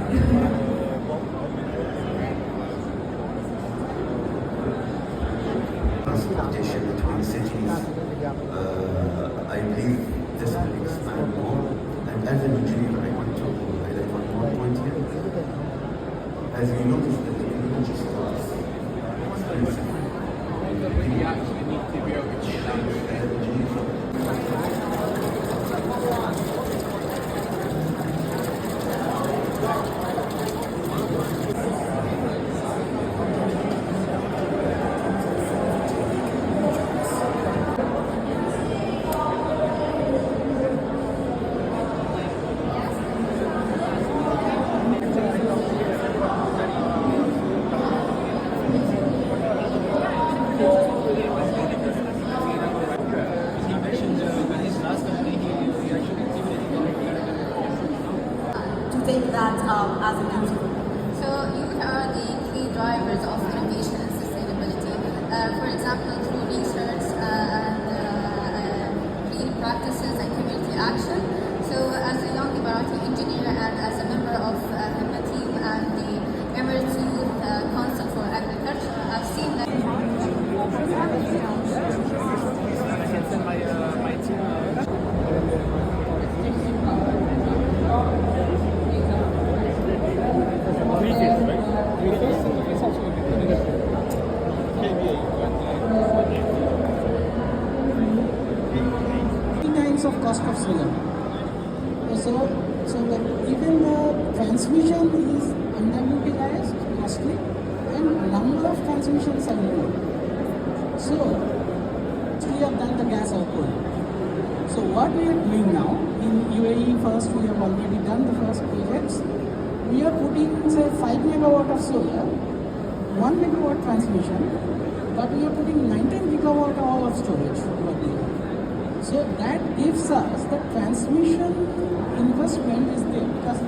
Transportation between cities, I believe this will expand more. And as an engineer, I want to highlight one point here. As we noticed that the energy stars to take that as an answer. So youth are the key drivers of innovation and sustainability. For example, through research and green practices and community action. So as a young Emirati engineer and as a member of HIMA team and the Emirates Youth Council for Agriculture, I've seen that. Times of cost of solar. So that even the transmission is underutilized, costly, and number of transmissions are low. So we have done the gas output. So what we are doing now in UAE, first we have already done the first projects. We are putting say 5 megawatt of solar, 1 megawatt transmission, but we are putting 19 gigawatt hour of storage over there. So that gives us the transmission investment is there because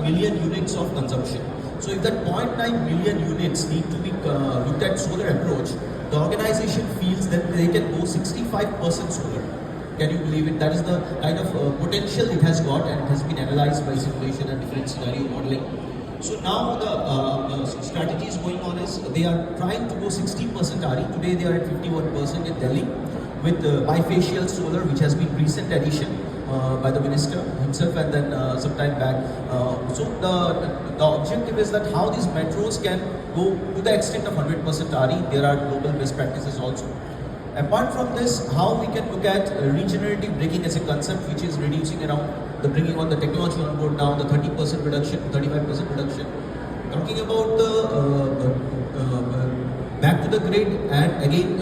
million units of consumption. So if that 0.9 million units need to be looked at solar approach, the organization feels that they can go 65% solar. Can you believe it? That is the kind of potential it has got, and it has been analyzed by simulation and different scenario modeling. So now the strategy is going on is they are trying to go 60% RE. Today they are at 51% in Delhi with bifacial solar, which has been recent addition by the minister himself, and then some time back. So the objective is that how these metros can go to the extent of 100% RE. There are global best practices also. Apart from this, how we can look at regenerative braking as a concept, which is reducing around the bringing on the technology on board now, the 30% reduction, 35% reduction. Talking about the back to the grid and again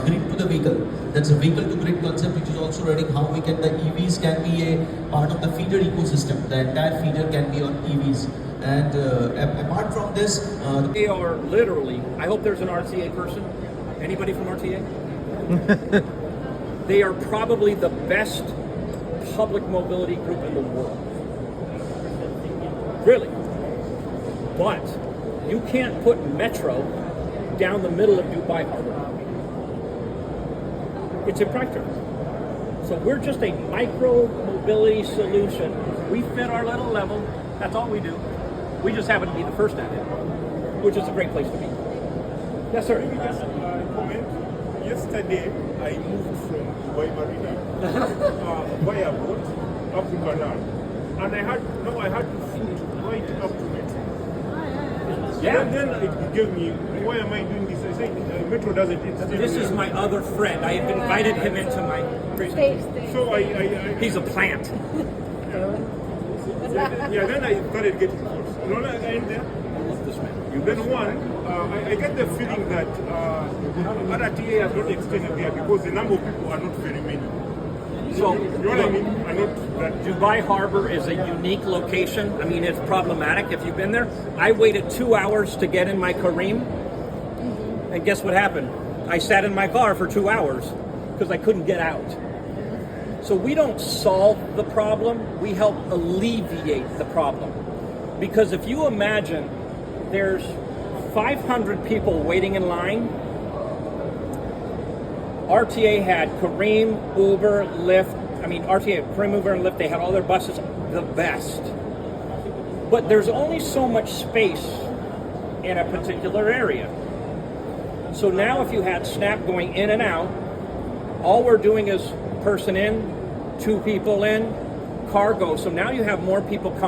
grid to the vehicle. That's a vehicle to grid concept, which is also running how we can, the EVs can be a part of the feeder ecosystem. The entire feeder can be on EVs. And apart from this, they are literally, I hope there's an RTA person. Anybody from RTA? They are probably the best public mobility group in the world. Really. But You can't put Metro down the middle of Dubai Harbor. It's impractical. So we're just a micro mobility solution. We fit our little level. That's all we do. We just happen to be the first at it, which is a great place to be. Yes, sir. Just comment. Yesterday, I moved from Dubai Marina via boat up to Canal, and I had to foot right up to Metro. Yeah. And then it gave me, why am I doing this? I said, Metro doesn't. This is my other friend. I have invited him into my presentation. So I He's a plant. yeah. Then I started getting calls. You know, like I end there. This man. Then I get the feeling that RTA has not extended there because the number of people are not very many. So, You know what I mean? Are not that. Dubai Harbor is a unique location. I mean, it's problematic if you've been there. I waited 2 hours to get in my Kareem, and guess what happened? I sat in my car for 2 hours because I couldn't get out. So we don't solve the problem, we help alleviate the problem. Because if you imagine there's 500 people waiting in line, RTA had Kareem, Uber, Lyft. I mean, RTA, Kareem, Uber, and Lyft, they had all their buses the best. But there's only so much space in a particular area. So now if you had Snap going in and out, all we're doing is person in, 2 people in, cargo. So now you have more people coming.